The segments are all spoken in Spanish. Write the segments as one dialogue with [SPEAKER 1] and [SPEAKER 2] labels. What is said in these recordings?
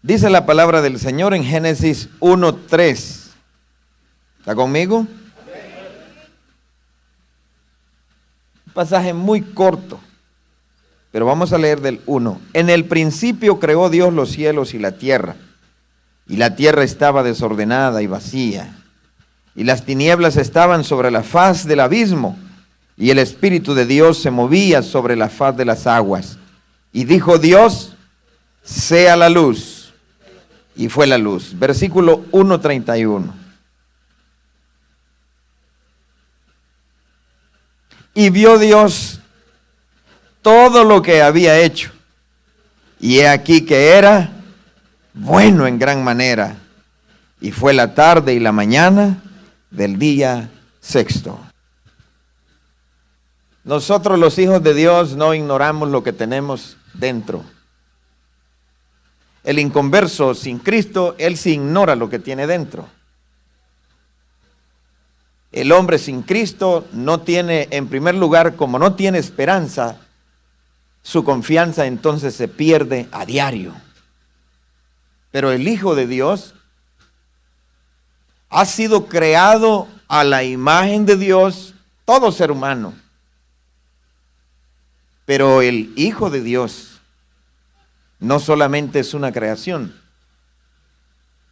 [SPEAKER 1] Dice la palabra del Señor en Génesis 1:3. ¿Está conmigo? Un pasaje muy corto, pero vamos a leer del 1. En el principio creó Dios los cielos y la tierra estaba desordenada y vacía, y las tinieblas estaban sobre la faz del abismo, y el Espíritu de Dios se movía sobre la faz de las aguas. Y dijo Dios, sea la luz, y fue la luz. Versículo 1:31. Y vio Dios todo lo que había hecho, y he aquí que era bueno en gran manera, y fue la tarde y la mañana del día sexto. Nosotros los hijos de Dios no ignoramos lo que tenemos dentro. El inconverso sin Cristo, él se ignora lo que tiene dentro. El hombre sin Cristo no tiene, en primer lugar, como no tiene esperanza, su confianza entonces se pierde a diario. Pero el Hijo de Dios ha sido creado a la imagen de Dios, todo ser humano. Pero el Hijo de Dios no solamente es una creación,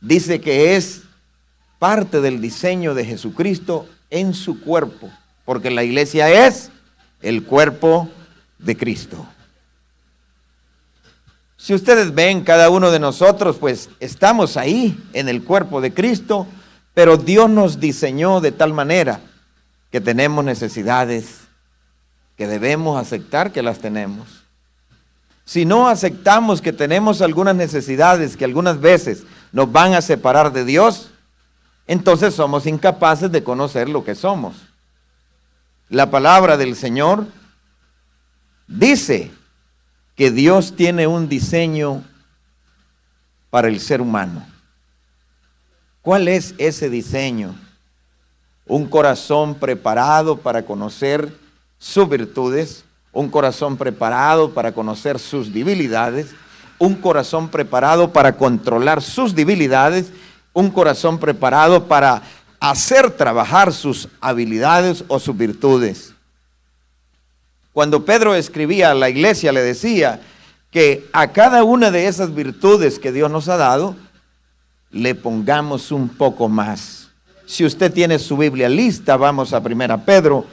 [SPEAKER 1] dice que es parte del diseño de Jesucristo en su cuerpo, porque la iglesia es el cuerpo de Cristo. Si ustedes ven, cada uno de nosotros, pues estamos ahí en el cuerpo de Cristo, pero Dios nos diseñó de tal manera que tenemos necesidades que debemos aceptar que las tenemos. Si no aceptamos que tenemos algunas necesidades que algunas veces nos van a separar de Dios, entonces somos incapaces de conocer lo que somos. La palabra del Señor dice que Dios tiene un diseño para el ser humano. ¿Cuál es ese diseño? Un corazón preparado para conocer sus virtudes, un corazón preparado para conocer sus debilidades, un corazón preparado para controlar sus debilidades, un corazón preparado para hacer trabajar sus habilidades o sus virtudes. Cuando Pedro escribía a la iglesia, le decía que a cada una de esas virtudes que Dios nos ha dado, le pongamos un poco más. Si usted tiene su Biblia lista, vamos a 1 Pedro.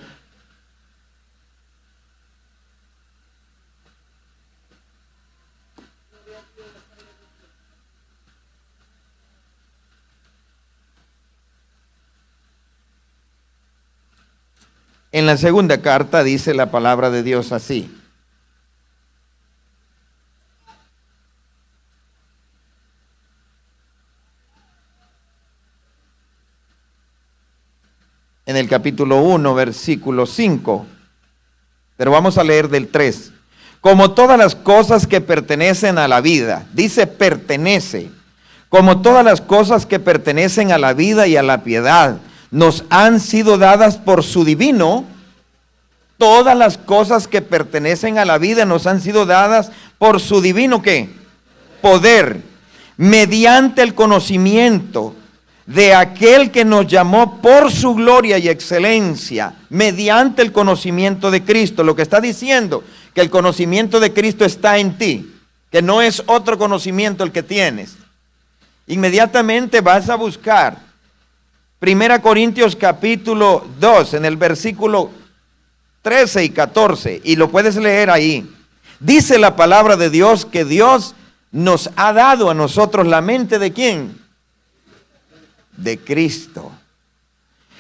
[SPEAKER 1] En la segunda carta dice la palabra de Dios así. En el capítulo 1, versículo 5. Pero vamos a leer del 3. Como todas las cosas que pertenecen a la vida, dice pertenece. Como todas las cosas que pertenecen a la vida y a la piedad, nos han sido dadas por su divino. Todas las cosas que pertenecen a la vida nos han sido dadas por su divino, ¿qué? Poder, mediante el conocimiento de aquel que nos llamó por su gloria y excelencia, mediante el conocimiento de Cristo. Lo que está diciendo, que el conocimiento de Cristo está en ti, que no es otro conocimiento el que tienes. Inmediatamente vas a buscar 1 Corintios capítulo 2, en el versículo 13 y 14, y lo puedes leer ahí. Dice la palabra de Dios que Dios nos ha dado a nosotros la mente ¿de quién? De Cristo.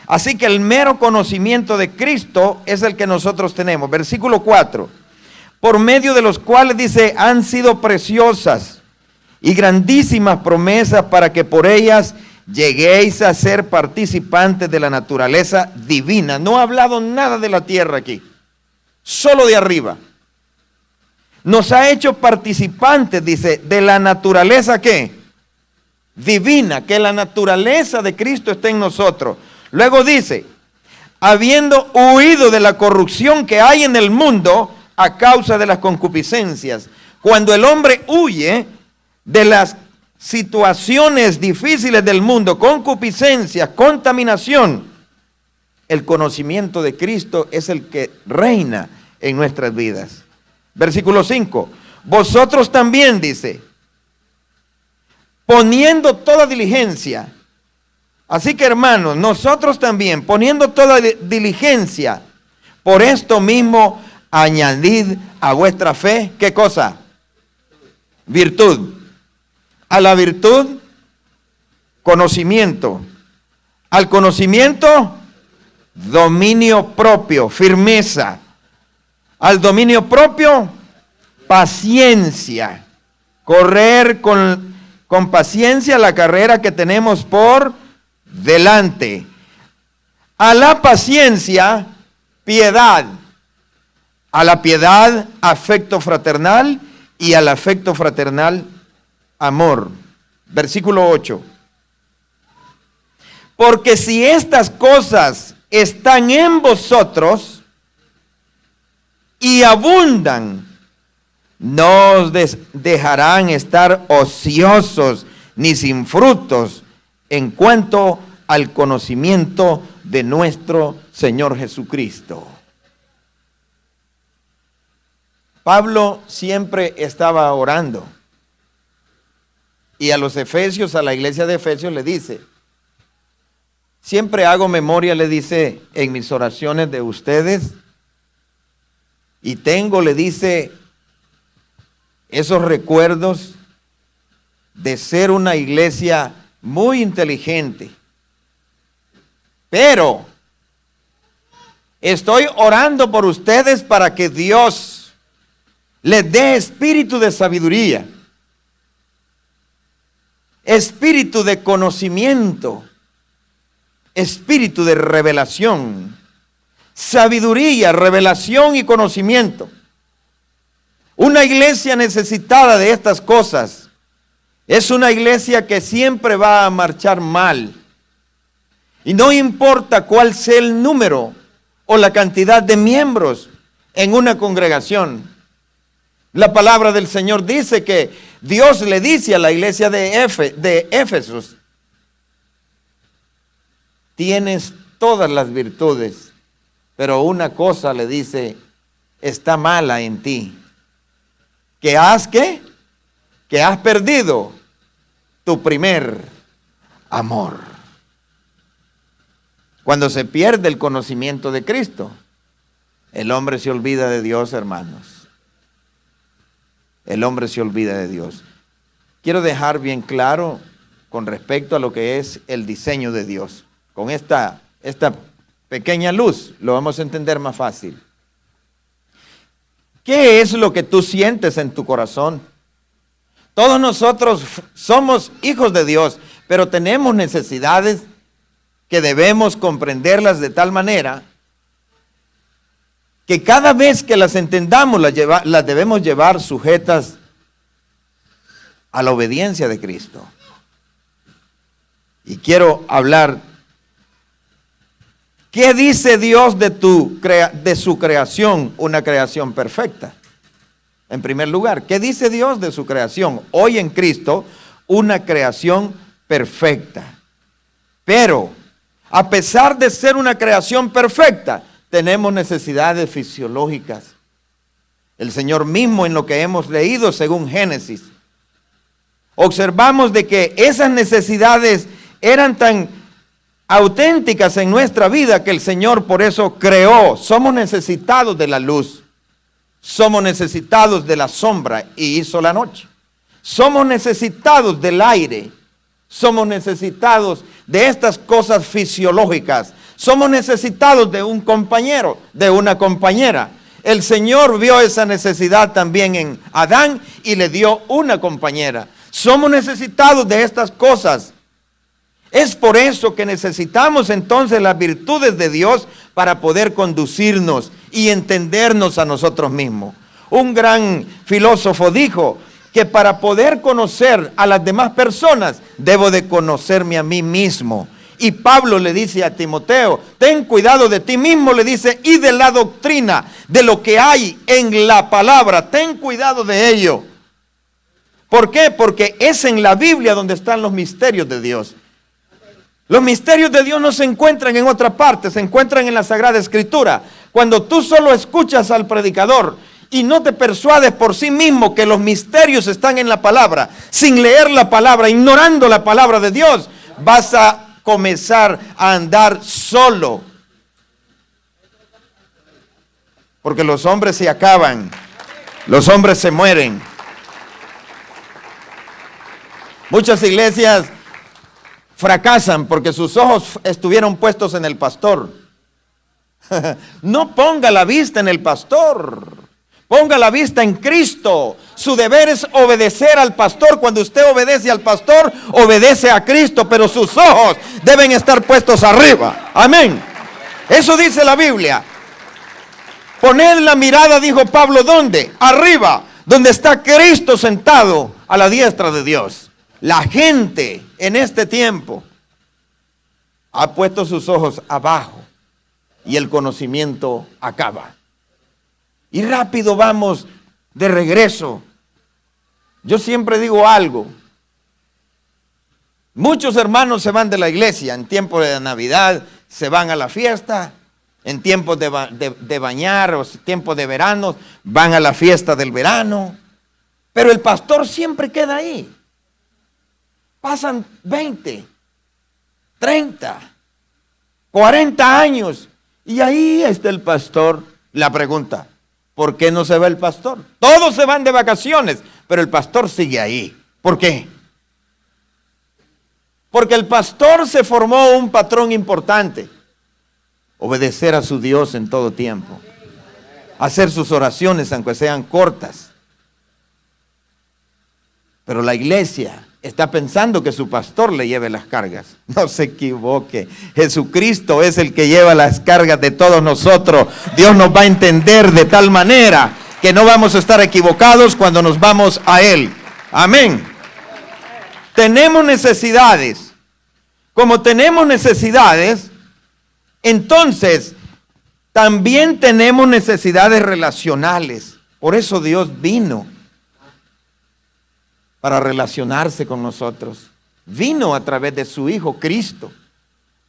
[SPEAKER 1] Así que el mero conocimiento de Cristo es el que nosotros tenemos. Versículo 4. Por medio de los cuales dice, han sido preciosas y grandísimas promesas para que por ellas lleguéis a ser participantes de la naturaleza divina. No ha hablado nada de la tierra aquí, solo de arriba. Nos ha hecho participantes, dice, de la naturaleza ¿qué? Divina, que la naturaleza de Cristo está en nosotros. Luego dice, habiendo huido de la corrupción que hay en el mundo a causa de las concupiscencias. Cuando el hombre huye de las situaciones difíciles del mundo, concupiscencia, contaminación, el conocimiento de Cristo es el que reina en nuestras vidas. Versículo 5. Vosotros también, dice, poniendo toda diligencia. Así que, hermanos, nosotros también, poniendo toda diligencia, por esto mismo añadid a vuestra fe, ¿qué cosa? Virtud. A la virtud, conocimiento. Al conocimiento, dominio propio, firmeza. Al dominio propio, paciencia. Correr con paciencia la carrera que tenemos por delante. A la paciencia, piedad. A la piedad, afecto fraternal. Y al afecto fraternal, amor. Versículo 8. Porque si estas cosas están en vosotros y abundan, no os dejarán estar ociosos ni sin frutos en cuanto al conocimiento de nuestro Señor Jesucristo. Pablo siempre estaba orando. Y a los Efesios, a la iglesia de Efesios le dice, siempre hago memoria, le dice, en mis oraciones de ustedes. Y tengo, le dice, esos recuerdos de ser una iglesia muy inteligente. Pero estoy orando por ustedes para que Dios les dé espíritu de sabiduría, espíritu de conocimiento, espíritu de revelación, sabiduría, revelación y conocimiento. Una iglesia necesitada de estas cosas es una iglesia que siempre va a marchar mal. Y no importa cuál sea el número o la cantidad de miembros en una congregación. La palabra del Señor dice que Dios le dice a la iglesia de Éfesos, tienes todas las virtudes, pero una cosa le dice, está mala en ti. ¿Qué has qué? Que has perdido tu primer amor. Cuando se pierde el conocimiento de Cristo, el hombre se olvida de Dios, hermanos. El hombre se olvida de Dios. Quiero dejar bien claro con respecto a lo que es el diseño de Dios. Con esta pequeña luz lo vamos a entender más fácil. ¿Qué es lo que tú sientes en tu corazón? Todos nosotros somos hijos de Dios, pero tenemos necesidades que debemos comprenderlas de tal manera que cada vez que las entendamos las debemos llevar sujetas a la obediencia de Cristo. Y quiero hablar, ¿qué dice Dios de su creación? Una creación perfecta. En primer lugar, ¿qué dice Dios de su creación? Hoy en Cristo, una creación perfecta. Pero, a pesar de ser una creación perfecta, tenemos necesidades fisiológicas. El Señor mismo, en lo que hemos leído según Génesis, observamos de que esas necesidades eran tan auténticas en nuestra vida que el Señor por eso creó. Somos necesitados de la luz, somos necesitados de la sombra y hizo la noche. Somos necesitados del aire, somos necesitados de estas cosas fisiológicas. Somos necesitados de un compañero, de una compañera. El Señor vio esa necesidad también en Adán y le dio una compañera. Somos necesitados de estas cosas. Es por eso que necesitamos entonces las virtudes de Dios para poder conducirnos y entendernos a nosotros mismos. Un gran filósofo dijo que para poder conocer a las demás personas, debo de conocerme a mí mismo. Y Pablo le dice a Timoteo, ten cuidado de ti mismo, le dice, y de la doctrina, de lo que hay en la palabra, ten cuidado de ello. ¿Por qué? Porque es en la Biblia donde están los misterios de Dios. Los misterios de Dios no se encuentran en otra parte, se encuentran en la Sagrada Escritura. Cuando tú solo escuchas al predicador y no te persuades por sí mismo que los misterios están en la palabra, sin leer la palabra, ignorando la palabra de Dios, vas a comenzar a andar solo. Porque los hombres se acaban, los hombres se mueren. Muchas iglesias fracasan porque sus ojos estuvieron puestos en el pastor. No ponga la vista en el pastor, ponga la vista en Cristo. Su deber es obedecer al pastor. Cuando usted obedece al pastor, obedece a Cristo, pero sus ojos deben estar puestos arriba. Amén. Eso dice la Biblia. Poned la mirada, dijo Pablo, ¿dónde? Arriba, donde está Cristo sentado a la diestra de Dios. La gente en este tiempo ha puesto sus ojos abajo y el conocimiento acaba. Y rápido vamos de regreso. Yo siempre digo algo. Muchos hermanos se van de la iglesia en tiempo de Navidad, se van a la fiesta, en tiempos de bañar o tiempos de verano, van a la fiesta del verano. Pero el pastor siempre queda ahí. Pasan 20, 30, 40 años y ahí está el pastor. La pregunta, ¿por qué no se va el pastor? Todos se van de vacaciones, pero el pastor sigue ahí. ¿Por qué? Porque el pastor se formó un patrón importante. Obedecer a su Dios en todo tiempo. Hacer sus oraciones aunque sean cortas. Pero la iglesia está pensando que su pastor le lleve las cargas. No se equivoque. Jesucristo es el que lleva las cargas de todos nosotros. Dios nos va a entender de tal manera que no vamos a estar equivocados cuando nos vamos a Él. Amén. Tenemos necesidades. Como tenemos necesidades, entonces también tenemos necesidades relacionales. Por eso Dios vino para relacionarse con nosotros. Vino a través de su Hijo Cristo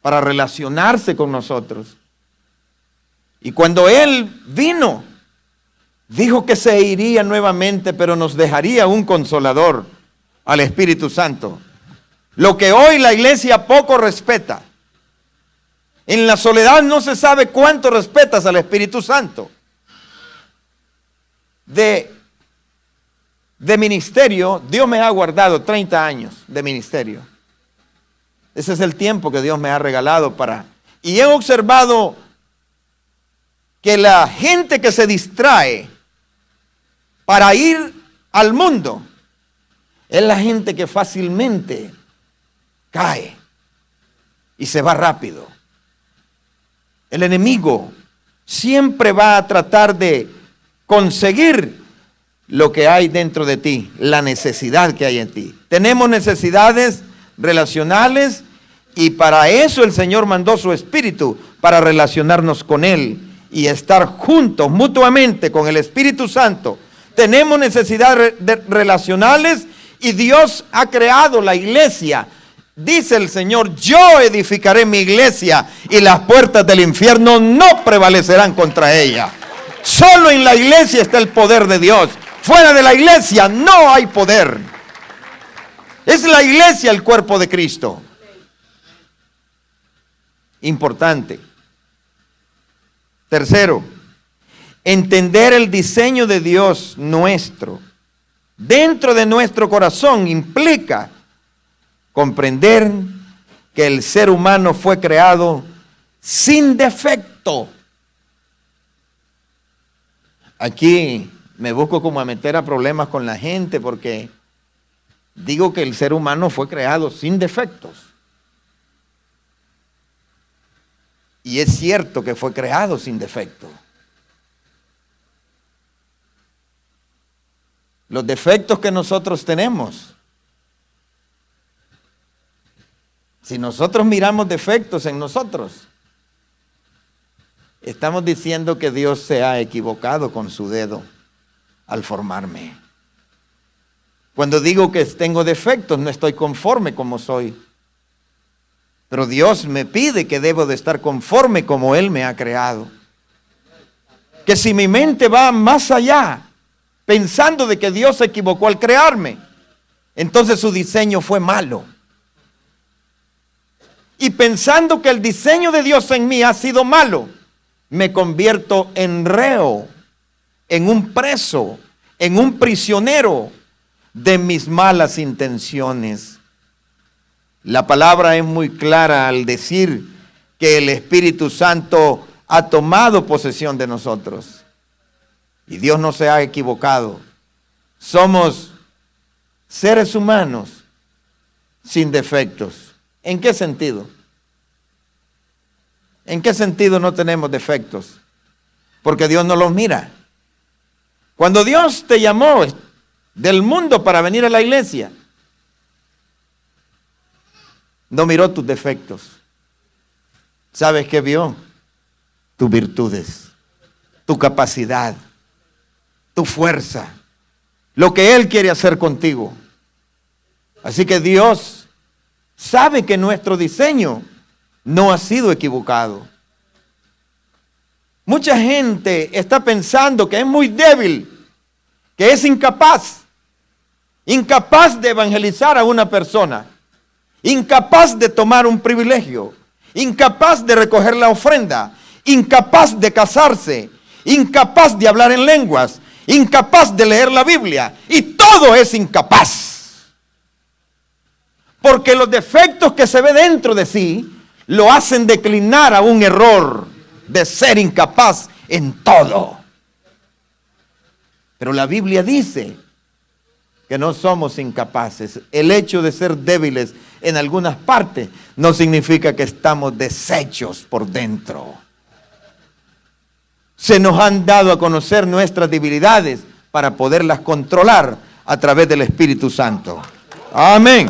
[SPEAKER 1] para relacionarse con nosotros. Y cuando Él vino, dijo que se iría nuevamente, pero nos dejaría un consolador, al Espíritu Santo. Lo que hoy la iglesia poco respeta. En la soledad no se sabe cuánto respetas al Espíritu Santo. De ministerio, Dios me ha guardado 30 años de ministerio. Ese es el tiempo que Dios me ha regalado para... Y he observado que la gente que se distrae para ir al mundo es la gente que fácilmente cae y se va rápido. El enemigo siempre va a tratar de conseguir lo que hay dentro de ti, la necesidad que hay en ti. Tenemos necesidades relacionales y para eso el Señor mandó su Espíritu, para relacionarnos con Él y estar juntos mutuamente con el Espíritu Santo. Tenemos necesidades relacionales y Dios ha creado la iglesia. Dice el Señor, yo edificaré mi iglesia y las puertas del infierno no prevalecerán contra ella. Solo en la iglesia está el poder de Dios. Fuera de la iglesia no hay poder. Es la iglesia el cuerpo de Cristo. Importante. Tercero, entender el diseño de Dios nuestro dentro de nuestro corazón implica comprender que el ser humano fue creado sin defecto. Aquí me busco como a meter a problemas con la gente porque digo que el ser humano fue creado sin defectos. Y es cierto que fue creado sin defecto. Los defectos que nosotros tenemos, si nosotros miramos defectos en nosotros, estamos diciendo que Dios se ha equivocado con su dedo al formarme. Cuando digo que tengo defectos, no estoy conforme como soy. Pero Dios me pide que debo de estar conforme como Él me ha creado. Que si mi mente va más allá, pensando de que Dios se equivocó al crearme, entonces su diseño fue malo. Y pensando que el diseño de Dios en mí ha sido malo, me convierto en reo, en un preso, en un prisionero de mis malas intenciones. La palabra es muy clara al decir que el Espíritu Santo ha tomado posesión de nosotros. Y Dios no se ha equivocado. Somos seres humanos sin defectos. ¿En qué sentido? ¿En qué sentido no tenemos defectos? Porque Dios no los mira. Cuando Dios te llamó del mundo para venir a la iglesia, no miró tus defectos. ¿Sabes qué vio? Tus virtudes, tu capacidad, tu fuerza, lo que Él quiere hacer contigo. Así que Dios sabe que nuestro diseño no ha sido equivocado. Mucha gente está pensando que es muy débil, que es incapaz de evangelizar a una persona, incapaz de tomar un privilegio, incapaz de recoger la ofrenda, incapaz de casarse, incapaz de hablar en lenguas, incapaz de leer la Biblia, y todo es incapaz. Porque los defectos que se ve dentro de sí lo hacen declinar a un error de ser incapaz en todo. Pero la Biblia dice que no somos incapaces. El hecho de ser débiles en algunas partes no significa que estamos deshechos por dentro. Se nos han dado a conocer nuestras debilidades para poderlas controlar a través del Espíritu Santo. Amén.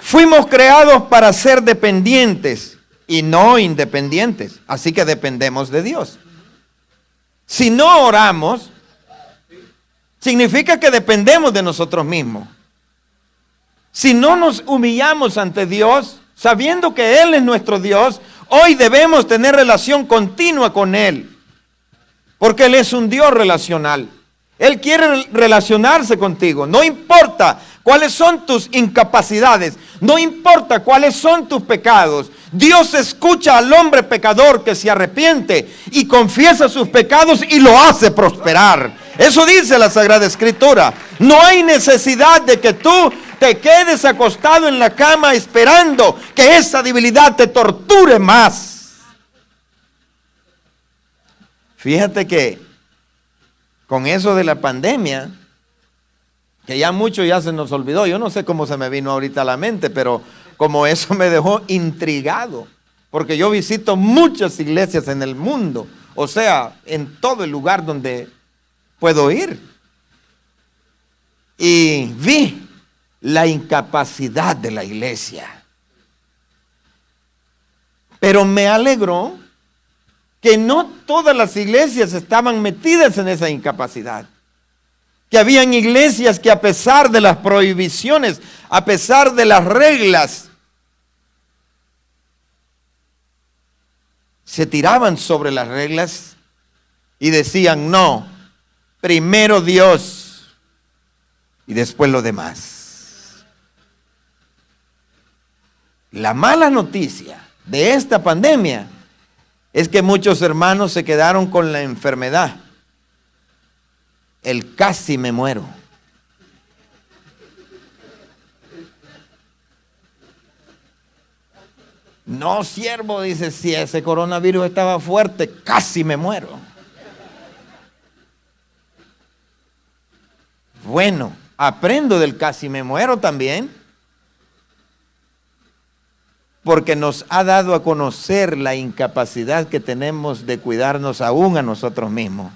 [SPEAKER 1] Fuimos creados para ser dependientes y no independientes. Así que dependemos de Dios. Si no oramos, significa que dependemos de nosotros mismos. Si no nos humillamos ante Dios, sabiendo que Él es nuestro Dios, hoy debemos tener relación continua con Él. Porque Él es un Dios relacional. Él quiere relacionarse contigo. No importa cuáles son tus incapacidades. No importa cuáles son tus pecados. Dios escucha al hombre pecador que se arrepiente y confiesa sus pecados y lo hace prosperar. Eso dice la Sagrada Escritura. No hay necesidad de que tú te quedes acostado en la cama esperando que esa debilidad te torture más. Fíjate que con eso de la pandemia, que ya mucho ya se nos olvidó, yo no sé cómo se me vino ahorita a la mente, pero como eso me dejó intrigado, porque yo visito muchas iglesias en el mundo, o sea, en todo el lugar donde puedo ir. Y vi la incapacidad de la iglesia. Pero me alegró que no todas las iglesias estaban metidas en esa incapacidad. Que habían iglesias que a pesar de las prohibiciones, a pesar de las reglas, se tiraban sobre las reglas y decían, no, primero Dios y después lo demás. La mala noticia de esta pandemia es que muchos hermanos se quedaron con la enfermedad. El casi me muero. No, siervo, dice, si ese coronavirus estaba fuerte, casi me muero. Bueno, aprendo del casi me muero también, porque nos ha dado a conocer la incapacidad que tenemos de cuidarnos aún a nosotros mismos.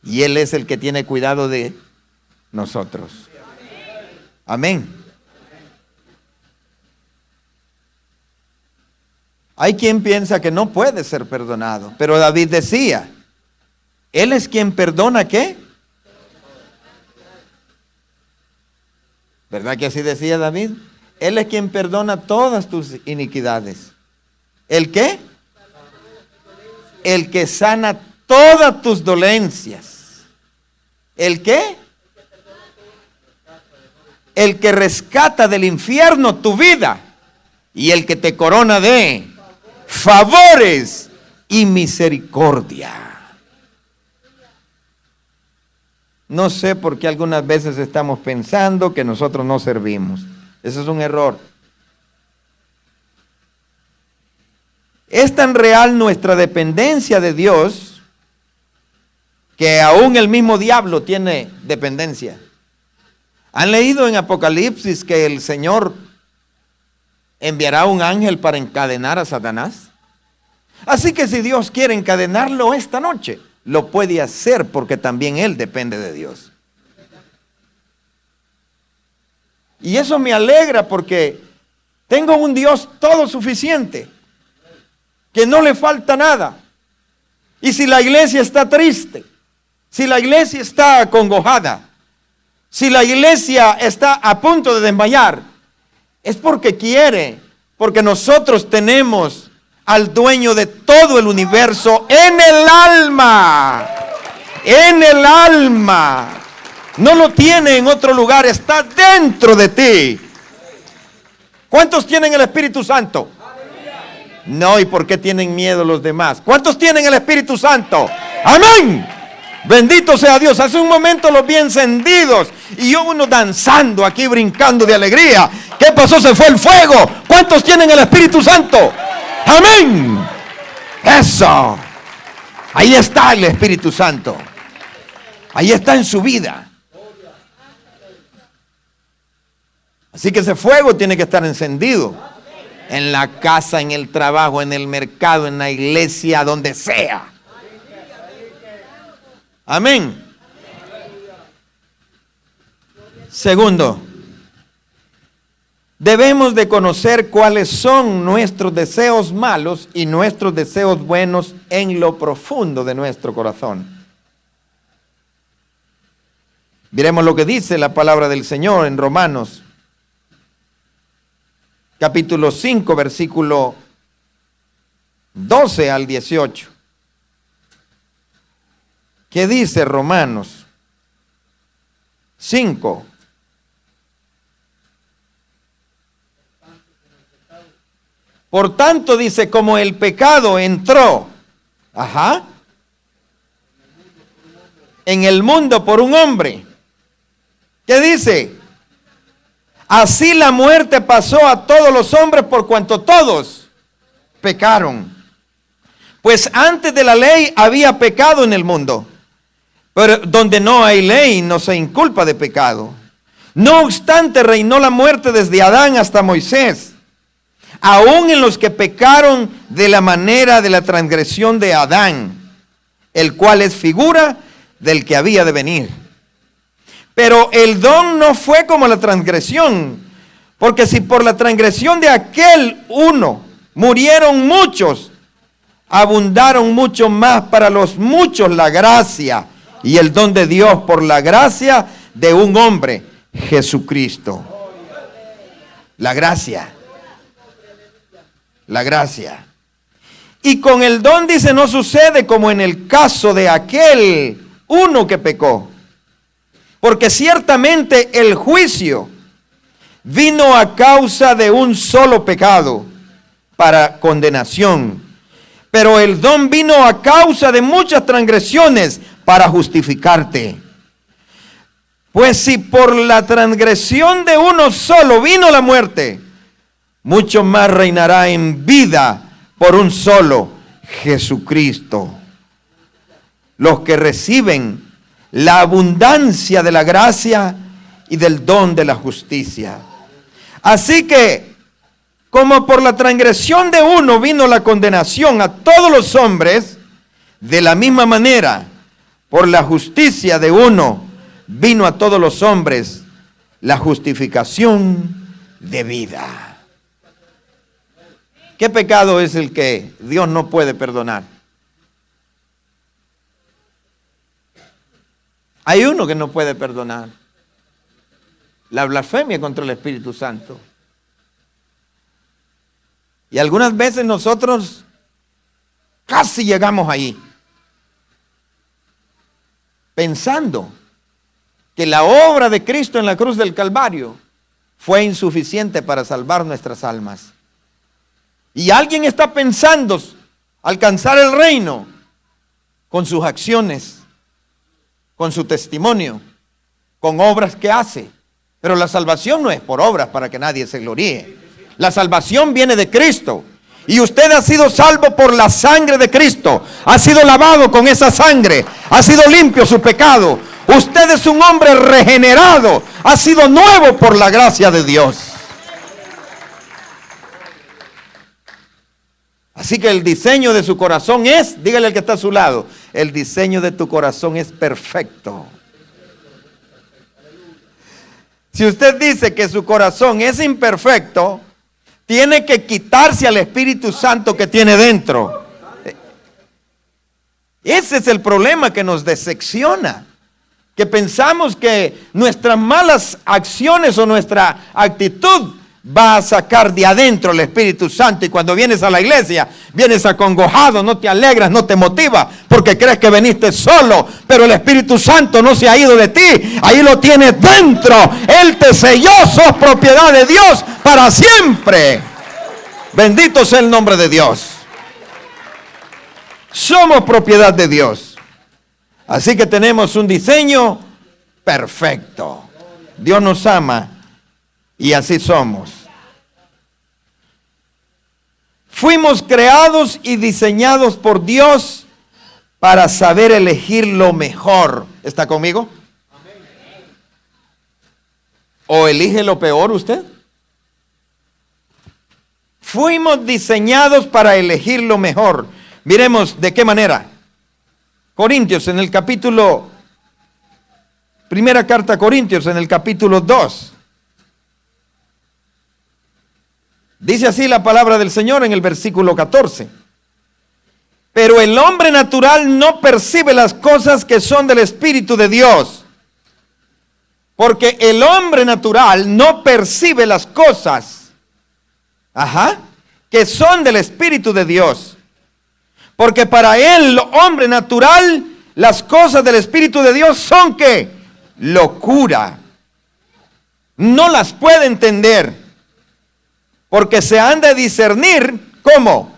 [SPEAKER 1] Y Él es el que tiene cuidado de nosotros. Amén. Hay quien piensa que no puede ser perdonado, pero David decía, Él es quien perdona, ¿qué? ¿Verdad que así decía David? Él es quien perdona todas tus iniquidades. ¿El qué? El que sana todas tus dolencias. ¿El qué? El que rescata del infierno tu vida y el que te corona de favores y misericordia. No sé por qué algunas veces estamos pensando que nosotros no servimos. Ese es un error. Es tan real nuestra dependencia de Dios que aún el mismo diablo tiene dependencia. ¿Han leído en Apocalipsis que el Señor enviará un ángel para encadenar a Satanás? Así que si Dios quiere encadenarlo esta noche, lo puede hacer porque también Él depende de Dios. Y eso me alegra porque tengo un Dios todo suficiente, que no le falta nada. Y si la iglesia está triste, si la iglesia está acongojada, si la iglesia está a punto de desmayar, es porque quiere, porque nosotros tenemos al dueño de todo el universo en el alma. En el alma. No lo tiene en otro lugar, está dentro de ti. ¿Cuántos tienen el Espíritu Santo? No, ¿y por qué tienen miedo los demás? ¿Cuántos tienen el Espíritu Santo? ¡Amén! Bendito sea Dios. Hace un momento los vi encendidos y yo uno danzando aquí, brincando de alegría. ¿Qué pasó? Se fue el fuego. ¿Cuántos tienen el Espíritu Santo? ¡Amén! Eso. Ahí está el Espíritu Santo. Ahí está en su vida. Así que ese fuego tiene que estar encendido. En la casa, en el trabajo, en el mercado, en la iglesia, donde sea. Amén. Segundo, debemos de conocer cuáles son nuestros deseos malos y nuestros deseos buenos en lo profundo de nuestro corazón. Miremos lo que dice la palabra del Señor en Romanos, capítulo 5, versículo 12 al 18. ¿Qué dice Romanos 5? Por tanto, dice, como el pecado entró, en el mundo por un hombre. ¿Qué dice? Así la muerte pasó a todos los hombres por cuanto todos pecaron. Pues antes de la ley había pecado en el mundo, pero donde no hay ley no se inculpa de pecado. No obstante, reinó la muerte desde Adán hasta Moisés, aún en los que pecaron de la manera de la transgresión de Adán, el cual es figura del que había de venir. Pero el don no fue como la transgresión, porque si por la transgresión de aquel uno murieron muchos, abundaron mucho más para los muchos la gracia y el don de Dios por la gracia de un hombre, Jesucristo. La gracia. La gracia. Y con el don, dice, no sucede como en el caso de aquel uno que pecó. Porque ciertamente el juicio vino a causa de un solo pecado para condenación. Pero el don vino a causa de muchas transgresiones para justificarte. Pues si por la transgresión de uno solo vino la muerte, mucho más reinará en vida por un solo, Jesucristo, los que reciben la abundancia de la gracia y del don de la justicia. Así que, como por la transgresión de uno vino la condenación a todos los hombres, de la misma manera, por la justicia de uno vino a todos los hombres la justificación de vida. ¿Qué pecado es el que Dios no puede perdonar? Hay uno que no puede perdonar. La blasfemia contra el Espíritu Santo. Y algunas veces nosotros casi llegamos ahí, pensando que la obra de Cristo en la cruz del Calvario fue insuficiente para salvar nuestras almas. Y alguien está pensando alcanzar el reino con sus acciones, con su testimonio, con obras que hace. Pero la salvación no es por obras para que nadie se gloríe. La salvación viene de Cristo. Y usted ha sido salvo por la sangre de Cristo. Ha sido lavado con esa sangre. Ha sido limpio su pecado. Usted es un hombre regenerado. Ha sido nuevo por la gracia de Dios. Así que el diseño de su corazón es, dígale al que está a su lado, el diseño de tu corazón es perfecto. Si usted dice que su corazón es imperfecto, tiene que quitarse al Espíritu Santo que tiene dentro. Ese es el problema que nos decepciona. Que pensamos que nuestras malas acciones o nuestra actitud va a sacar de adentro el Espíritu Santo. Y cuando vienes a la iglesia, vienes acongojado, no te alegras, no te motiva, porque crees que viniste solo. Pero el Espíritu Santo no se ha ido de ti. Ahí lo tienes dentro. Él te selló, sos propiedad de Dios para siempre. Bendito sea el nombre de Dios. Somos propiedad de Dios. Así que tenemos un diseño perfecto. Dios nos ama y así somos. Fuimos creados y diseñados por Dios para saber elegir lo mejor. ¿Está conmigo? ¿O elige lo peor usted? Fuimos diseñados para elegir lo mejor. Miremos de qué manera. Corintios en el capítulo, primera carta a Corintios en el capítulo 2. Dice así la palabra del Señor en el versículo 14. Pero el hombre natural no percibe las cosas que son del Espíritu de Dios. Porque el hombre natural no percibe las cosas, que son del Espíritu de Dios. Porque para él, hombre natural, las cosas del Espíritu de Dios son ¿qué? Locura. No las puede entender. Porque se han de discernir, ¿cómo?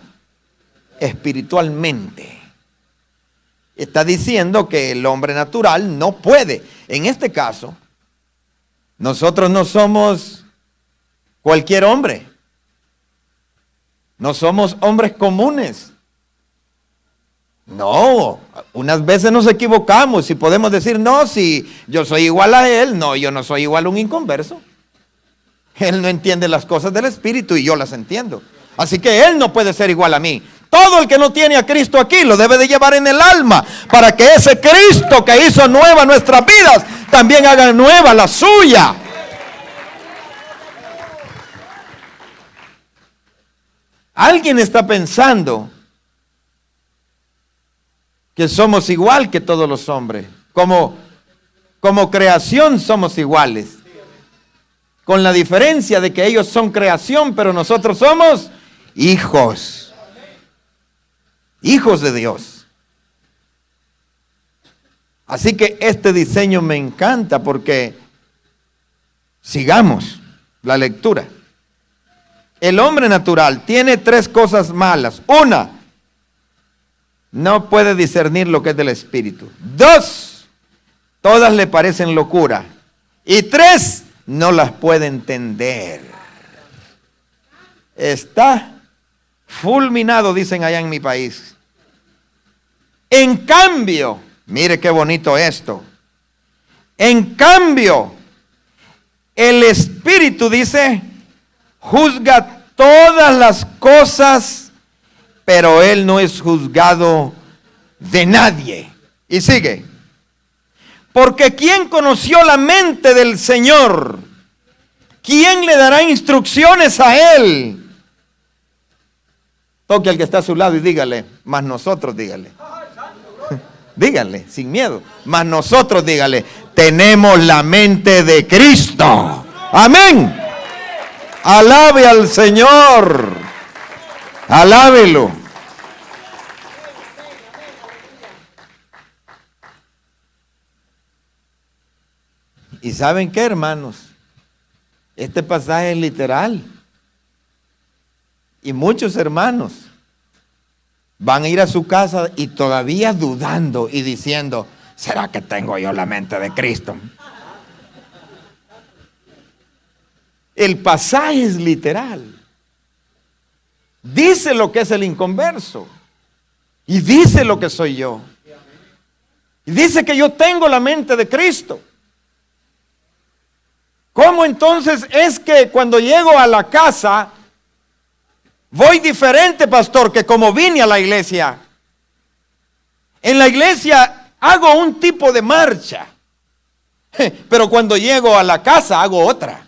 [SPEAKER 1] Espiritualmente. Está diciendo que el hombre natural no puede. En este caso, nosotros no somos cualquier hombre. No somos hombres comunes. No, unas veces nos equivocamos y podemos decir, no, si yo soy igual a él, no, yo no soy igual a un inconverso. Él no entiende las cosas del Espíritu y yo las entiendo. Así que él no puede ser igual a mí. Todo el que no tiene a Cristo aquí lo debe de llevar en el alma para que ese Cristo que hizo nueva nuestras vidas también haga nueva la suya. Alguien está pensando que somos igual que todos los hombres. Como creación somos iguales. Con la diferencia de que ellos son creación, pero nosotros somos hijos. Hijos de Dios. Así que este diseño me encanta porque sigamos la lectura. El hombre natural tiene tres cosas malas. Una, no puede discernir lo que es del Espíritu. Dos, todas le parecen locura. Y tres, no las puede entender. Está fulminado, dicen allá en mi país. En cambio, mire qué bonito esto. En cambio, el Espíritu dice, juzga todas las cosas, pero él no es juzgado de nadie. Y sigue. Porque ¿quién conoció la mente del Señor? ¿Quién le dará instrucciones a él? Toque al que está a su lado y dígale, más nosotros, dígale. Dígale, sin miedo. Más nosotros, dígale, tenemos la mente de Cristo. Amén. Alabe al Señor. Alábelo. ¿Y saben qué, hermanos? Este pasaje es literal. Y muchos hermanos van a ir a su casa y todavía dudando y diciendo, ¿será que tengo yo la mente de Cristo? El pasaje es literal. Dice lo que es el inconverso. Y dice lo que soy yo. Y dice que yo tengo la mente de Cristo. ¿Cómo entonces es que cuando llego a la casa voy diferente, pastor, que como vine a la iglesia? En la iglesia hago un tipo de marcha, pero cuando llego a la casa hago otra.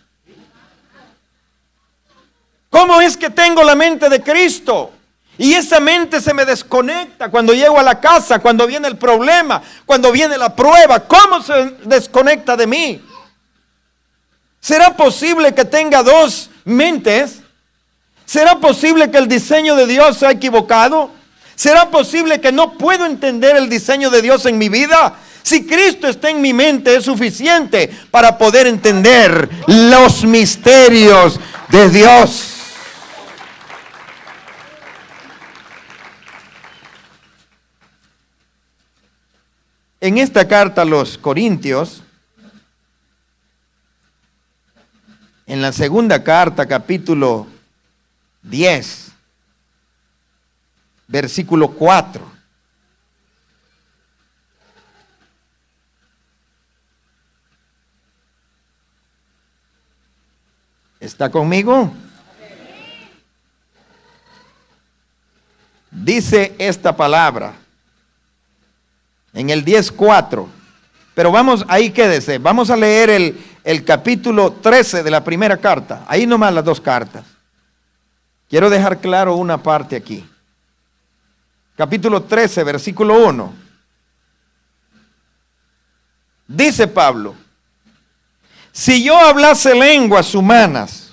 [SPEAKER 1] ¿Cómo es que tengo la mente de Cristo? Y esa mente se me desconecta cuando llego a la casa, cuando viene el problema, cuando viene la prueba. ¿Cómo se desconecta de mí? ¿Será posible que tenga dos mentes? ¿Será posible que el diseño de Dios sea equivocado? ¿Será posible que no puedo entender el diseño de Dios en mi vida? Si Cristo está en mi mente es suficiente para poder entender los misterios de Dios. En esta carta a los Corintios, en la segunda carta, capítulo 10, versículo 4. ¿Está conmigo? Dice esta palabra en el 10:4. Pero vamos, ahí quédese. Vamos a leer el capítulo 13 de la primera carta. Ahí nomás las dos cartas. Quiero dejar claro una parte aquí. Capítulo 13, versículo 1. Dice Pablo: si yo hablase lenguas humanas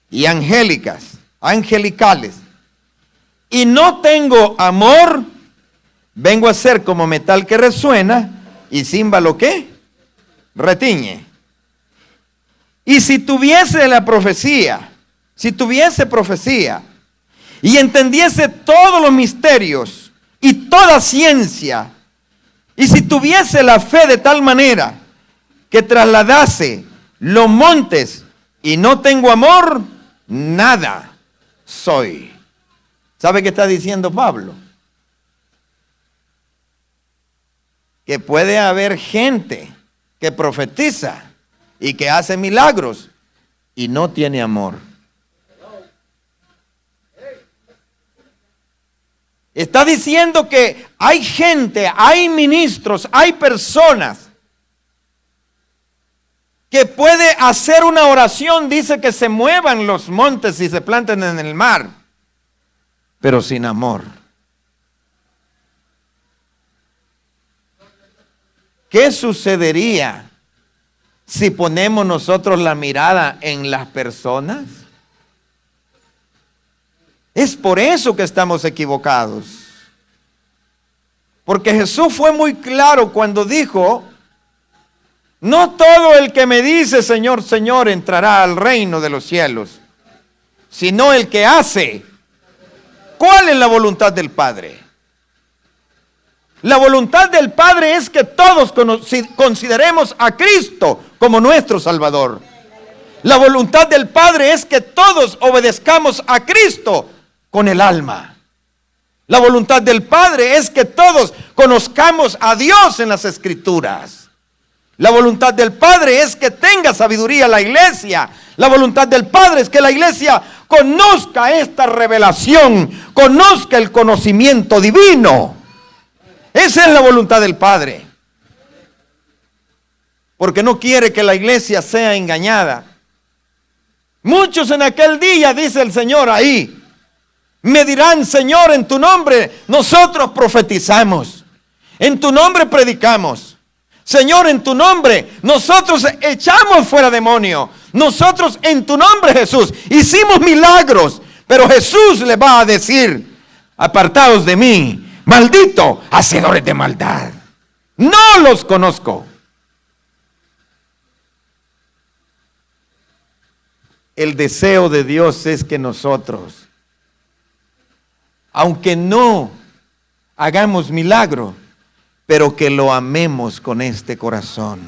[SPEAKER 1] y angelicales, y no tengo amor, vengo a ser como metal que resuena y címbalo que retiñe. Y si tuviese profecía y entendiese todos los misterios y toda ciencia, y si tuviese la fe de tal manera que trasladase los montes y no tengo amor, nada soy. ¿Sabe qué está diciendo Pablo? Que puede haber gente que profetiza y que hace milagros y no tiene amor. Está diciendo que hay gente, hay ministros, hay personas que puede hacer una oración, dice que se muevan los montes y se planten en el mar, pero sin amor. ¿Qué sucedería si ponemos nosotros la mirada en las personas? Es por eso que estamos equivocados. Porque Jesús fue muy claro cuando dijo: no todo el que me dice Señor, Señor entrará al reino de los cielos, sino el que hace. ¿Cuál es la voluntad del Padre? La voluntad del Padre es que todos consideremos a Cristo como nuestro Salvador. La voluntad del Padre es que todos obedezcamos a Cristo con el alma. La voluntad del Padre es que todos conozcamos a Dios en las Escrituras. La voluntad del Padre es que tenga sabiduría la iglesia. La voluntad del Padre es que la iglesia conozca esta revelación, conozca el conocimiento divino. Esa es la voluntad del Padre. Porque no quiere que la iglesia sea engañada. Muchos en aquel día, dice el Señor ahí, Me dirán, Señor, en tu nombre nosotros profetizamos. En tu nombre predicamos. Señor, en tu nombre nosotros echamos fuera demonios. Nosotros en tu nombre, Jesús, hicimos milagros. Pero Jesús le va a decir, apartaos de mí, maldito, hacedores de maldad. No los conozco. El deseo de Dios es que nosotros, aunque no hagamos milagro, pero que lo amemos con este corazón.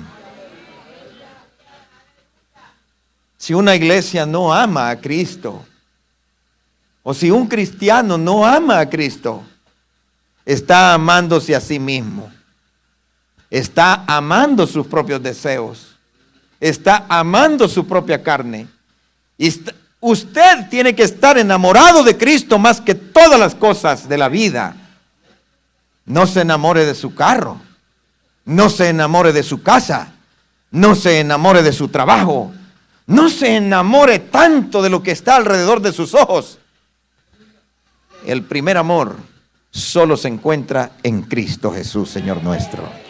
[SPEAKER 1] Si una iglesia no ama a Cristo, o si un cristiano no ama a Cristo, está amándose a sí mismo. Está amando sus propios deseos. Está amando su propia carne. Y usted tiene que estar enamorado de Cristo más que todas las cosas de la vida. No se enamore de su carro. No se enamore de su casa. No se enamore de su trabajo. No se enamore tanto de lo que está alrededor de sus ojos. El primer amor solo se encuentra en Cristo Jesús, Señor nuestro.